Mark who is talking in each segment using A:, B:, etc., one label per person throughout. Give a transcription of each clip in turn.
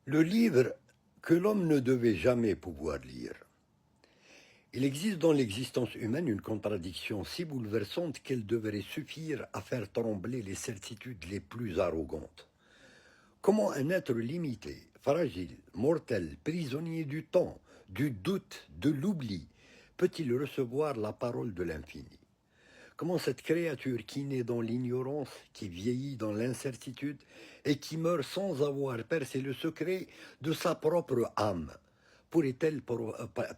A: Le livre que l'homme ne devait jamais pouvoir lire. Il existe dans l'existence humaine une contradiction si bouleversante qu'elle devrait suffire à faire trembler les certitudes les plus arrogantes. Comment un être limité, fragile, mortel, prisonnier du temps, du doute, de l'oubli, peut-il recevoir la parole de l'infini? Comment cette créature qui naît dans l'ignorance, qui vieillit dans l'incertitude et qui meurt sans avoir percé le secret de sa propre âme, pourrait-elle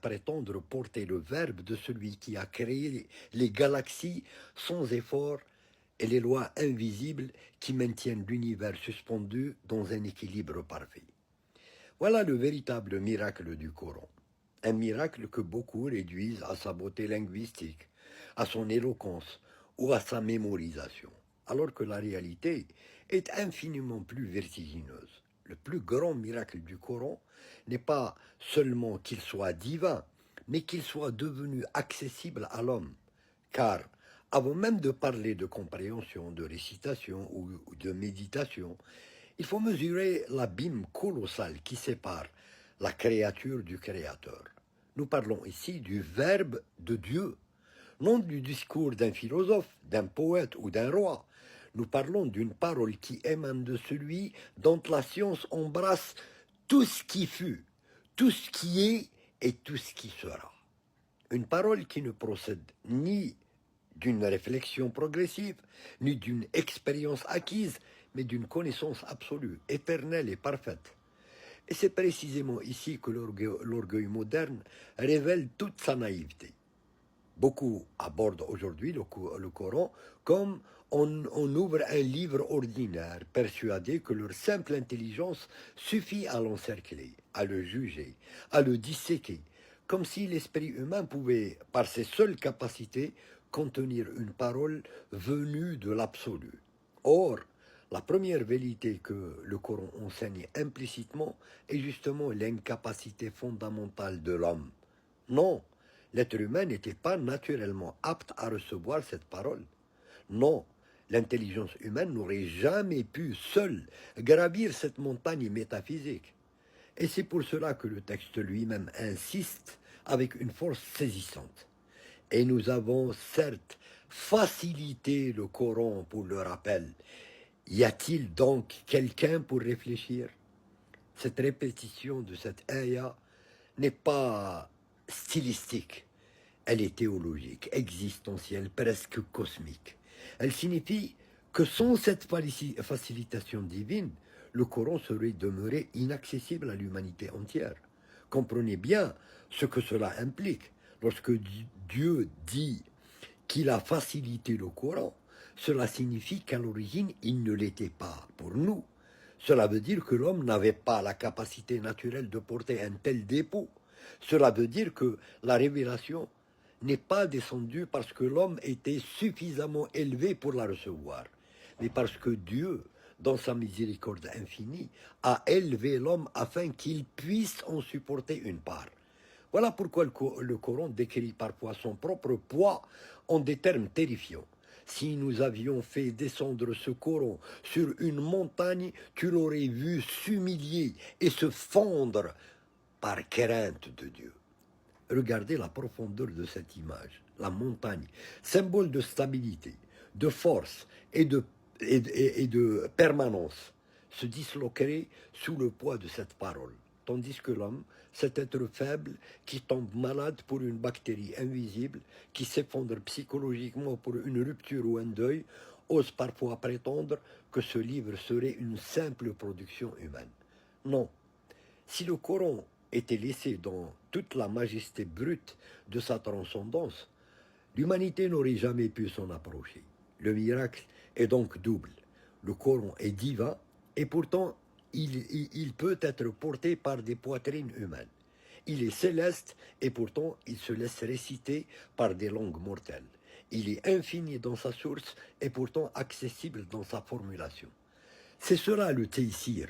A: prétendre porter le verbe de celui qui a créé les galaxies sans effort et les lois invisibles qui maintiennent l'univers suspendu dans un équilibre parfait? Voilà le véritable miracle du Coran. Un miracle que beaucoup réduisent à sa beauté linguistique, à son éloquence ou à sa mémorisation, alors que la réalité est infiniment plus vertigineuse. Le plus grand miracle du Coran n'est pas seulement qu'il soit divin, mais qu'il soit devenu accessible à l'homme. Car, avant même de parler de compréhension, de récitation ou de méditation, il faut mesurer l'abîme colossal qui sépare la créature du Créateur. Nous parlons ici du Verbe de Dieu, non du discours d'un philosophe, d'un poète ou d'un roi. Nous parlons d'une parole qui émane de celui dont la science embrasse tout ce qui fut, tout ce qui est et tout ce qui sera. Une parole qui ne procède ni d'une réflexion progressive, ni d'une expérience acquise, mais d'une connaissance absolue, éternelle et parfaite. Et c'est précisément ici que l'orgueil moderne révèle toute sa naïveté. Beaucoup abordent aujourd'hui le Coran comme on ouvre un livre ordinaire, persuadés que leur simple intelligence suffit à l'encercler, à le juger, à le disséquer, comme si l'esprit humain pouvait, par ses seules capacités, contenir une parole venue de l'absolu. Or, la première vérité que le Coran enseigne implicitement est justement l'incapacité fondamentale de l'homme. Non, l'être humain n'était pas naturellement apte à recevoir cette parole. Non, l'intelligence humaine n'aurait jamais pu seule gravir cette montagne métaphysique. Et c'est pour cela que le texte lui-même insiste avec une force saisissante. Et nous avons certes facilité le Coran pour le rappel. Y a-t-il donc quelqu'un pour réfléchir? Cette répétition de cette ayah n'est pas stylistique, elle est théologique, existentielle, presque cosmique. Elle signifie que sans cette facilitation divine, le Coran serait demeuré inaccessible à l'humanité entière. Comprenez bien ce que cela implique. Lorsque Dieu dit qu'il a facilité le Coran, cela signifie qu'à l'origine, il ne l'était pas pour nous. Cela veut dire que l'homme n'avait pas la capacité naturelle de porter un tel dépôt. Cela veut dire que la révélation n'est pas descendue parce que l'homme était suffisamment élevé pour la recevoir, mais parce que Dieu, dans sa miséricorde infinie, a élevé l'homme afin qu'il puisse en supporter une part. Voilà pourquoi le Coran décrit parfois son propre poids en des termes terrifiants. Si nous avions fait descendre ce Coran sur une montagne, tu l'aurais vu s'humilier et se fondre par crainte de Dieu. Regardez la profondeur de cette image. La montagne, symbole de stabilité, de force et de permanence, se disloquerait sous le poids de cette parole. Tandis que l'homme, cet être faible qui tombe malade pour une bactérie invisible, qui s'effondre psychologiquement pour une rupture ou un deuil, ose parfois prétendre que ce livre serait une simple production humaine. Non. Si le Coran était laissé dans toute la majesté brute de sa transcendance, l'humanité n'aurait jamais pu s'en approcher. Le miracle est donc double. Le Coran est divin et pourtant il peut être porté par des poitrines humaines. Il est céleste et pourtant il se laisse réciter par des langues mortelles. Il est infini dans sa source et pourtant accessible dans sa formulation. C'est cela le Taysir,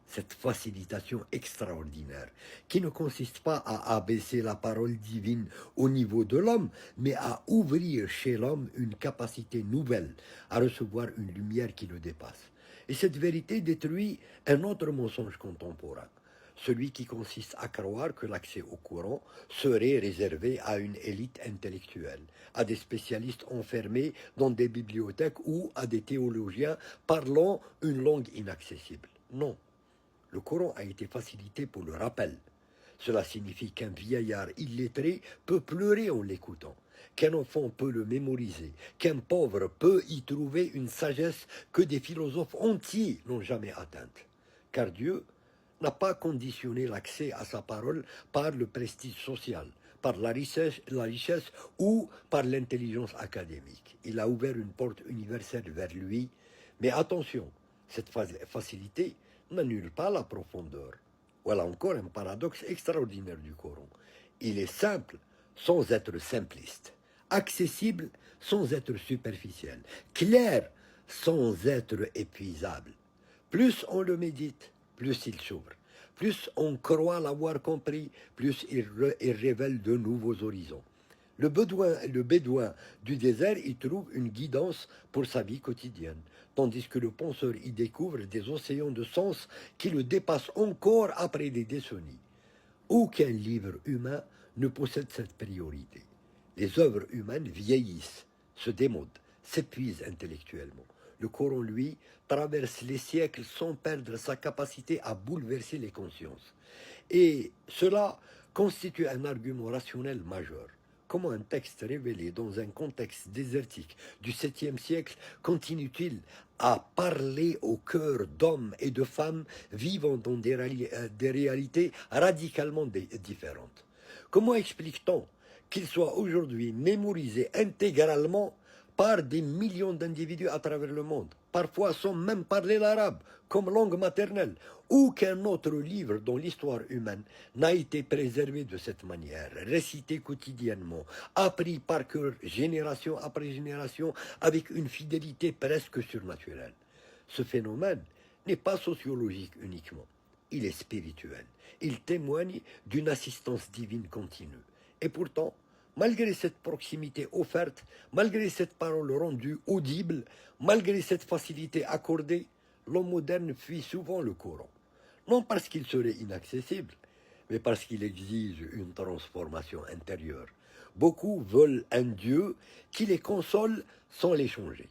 A: cette facilitation extraordinaire, qui ne consiste pas à abaisser la parole divine au niveau de l'homme, mais à ouvrir chez l'homme une capacité nouvelle à recevoir une lumière qui le dépasse. Et cette vérité détruit un autre mensonge contemporain. celui qui consiste à croire que l'accès au Coran serait réservé à une élite intellectuelle, à des spécialistes enfermés dans des bibliothèques ou à des théologiens parlant une langue inaccessible. Non, le Coran a été facilité pour le rappel. Cela signifie qu'un vieillard illettré peut pleurer en l'écoutant, qu'un enfant peut le mémoriser, qu'un pauvre peut y trouver une sagesse que des philosophes entiers n'ont jamais atteinte. Car Dieu n'a pas conditionné l'accès à sa parole par le prestige social, par la richesse ou par l'intelligence académique. Il a ouvert une porte universelle vers lui, mais attention, cette facilité n'annule pas la profondeur. Voilà encore un paradoxe extraordinaire du Coran. Il est simple sans être simpliste, accessible sans être superficiel, clair sans être épuisable. Plus on le médite, plus il s'ouvre. Plus on croit l'avoir compris, plus il révèle de nouveaux horizons. Le bédouin du désert y trouve une guidance pour sa vie quotidienne, tandis que le penseur y découvre des océans de sens qui le dépassent encore après des décennies. Aucun livre humain ne possède cette priorité. Les œuvres humaines vieillissent, se démodent, s'épuisent intellectuellement. Le Coran, lui, traverse les siècles sans perdre sa capacité à bouleverser les consciences. Et cela constitue un argument rationnel majeur. Comment un texte révélé dans un contexte désertique du 7e siècle continue-t-il à parler au cœur d'hommes et de femmes vivant dans des réalités radicalement différentes? Comment explique-t-on qu'il soit aujourd'hui mémorisé intégralement par des millions d'individus à travers le monde, parfois sans même parler l'arabe comme langue maternelle? Aucun autre livre dans l'histoire humaine n'a été préservé de cette manière, récité quotidiennement, appris par cœur génération après génération avec une fidélité presque surnaturelle. Ce phénomène n'est pas sociologique uniquement, il est spirituel. Il témoigne d'une assistance divine continue. Et pourtant, malgré cette proximité offerte, malgré cette parole rendue audible, malgré cette facilité accordée, l'homme moderne fuit souvent le Coran. Non parce qu'il serait inaccessible, mais parce qu'il exige une transformation intérieure. Beaucoup veulent un Dieu qui les console sans les changer,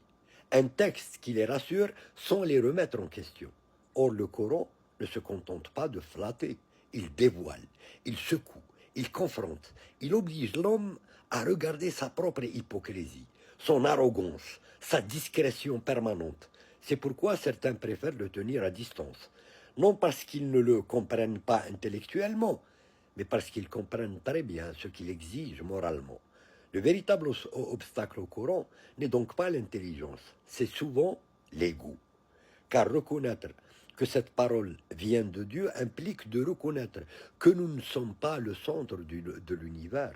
A: un texte qui les rassure sans les remettre en question. Or, le Coran ne se contente pas de flatter, il dévoile, il secoue, il confronte, il oblige l'homme à regarder sa propre hypocrisie, son arrogance, sa discrétion permanente. C'est pourquoi certains préfèrent le tenir à distance, non parce qu'ils ne le comprennent pas intellectuellement, mais parce qu'ils comprennent très bien ce qu'il exige moralement. Le véritable obstacle au Coran n'est donc pas l'intelligence, c'est souvent l'ego. Car reconnaître que cette parole vient de Dieu implique de reconnaître que nous ne sommes pas le centre de l'univers,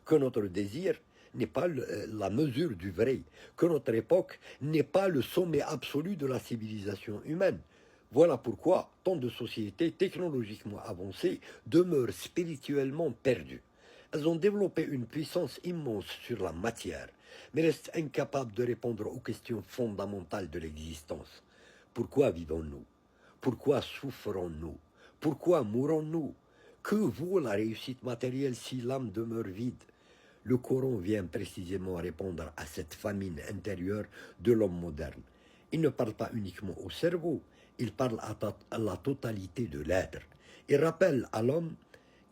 A: que notre désir n'est pas la mesure du vrai, que notre époque n'est pas le sommet absolu de la civilisation humaine. Voilà pourquoi tant de sociétés technologiquement avancées demeurent spirituellement perdues. Elles ont développé une puissance immense sur la matière, mais restent incapables de répondre aux questions fondamentales de l'existence. Pourquoi vivons-nous? Pourquoi souffrons-nous? Pourquoi mourons-nous? Que vaut la réussite matérielle si l'âme demeure vide? Le Coran vient précisément répondre à cette famine intérieure de l'homme moderne. Il ne parle pas uniquement au cerveau, il parle à la totalité de l'être. Il rappelle à l'homme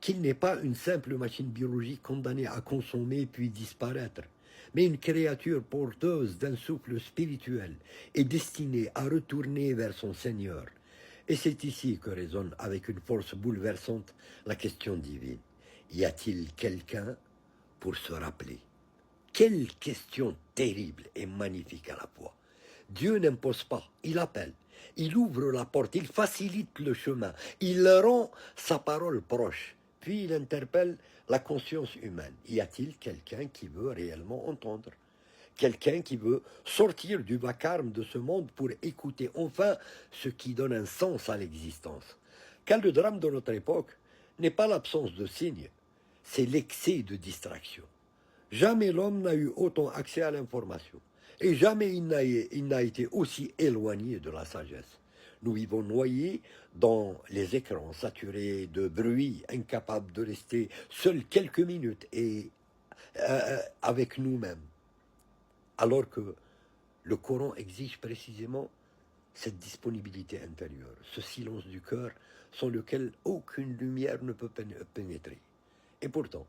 A: qu'il n'est pas une simple machine biologique condamnée à consommer puis disparaître, mais une créature porteuse d'un souffle spirituel et destinée à retourner vers son Seigneur. Et c'est ici que résonne avec une force bouleversante la question divine. Y a-t-il quelqu'un pour se rappeler? Quelle question terrible et magnifique à la fois. Dieu n'impose pas, il appelle, il ouvre la porte, il facilite le chemin, il rend sa parole proche, puis il interpelle la conscience humaine. Y a-t-il quelqu'un qui veut réellement entendre? Quelqu'un qui veut sortir du vacarme de ce monde pour écouter enfin ce qui donne un sens à l'existence? Car le drame de notre époque n'est pas l'absence de signes, c'est l'excès de distraction. Jamais l'homme n'a eu autant accès à l'information. Et jamais il n'a été aussi éloigné de la sagesse. Nous vivons noyés dans les écrans, saturés de bruit, incapables de rester seuls quelques minutes et avec nous-mêmes. Alors que le Coran exige précisément cette disponibilité intérieure, ce silence du cœur sans lequel aucune lumière ne peut pénétrer. Et pourtant,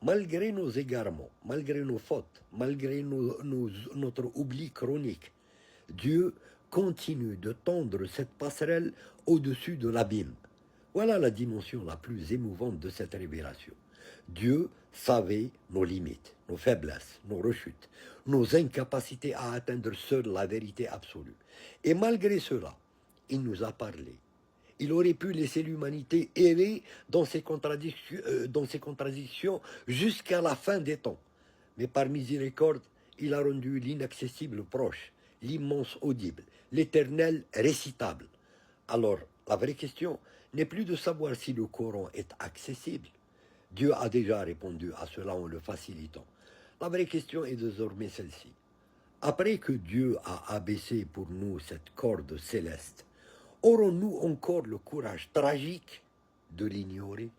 A: malgré nos égarements, malgré nos fautes, malgré notre oubli chronique, Dieu continue de tendre cette passerelle au-dessus de l'abîme. Voilà la dimension la plus émouvante de cette révélation. Dieu savait nos limites, nos faiblesses, nos rechutes, nos incapacités à atteindre seul la vérité absolue. Et malgré cela, il nous a parlé. Il aurait pu laisser l'humanité errer dans ses contradictions jusqu'à la fin des temps. Mais par miséricorde, il a rendu l'inaccessible proche, l'immense audible, l'éternel récitable. Alors, la vraie question n'est plus de savoir si le Coran est accessible. Dieu a déjà répondu à cela en le facilitant. La vraie question est désormais celle-ci. Après que Dieu a abaissé pour nous cette corde céleste, aurons-nous encore le courage tragique de l'ignorer ?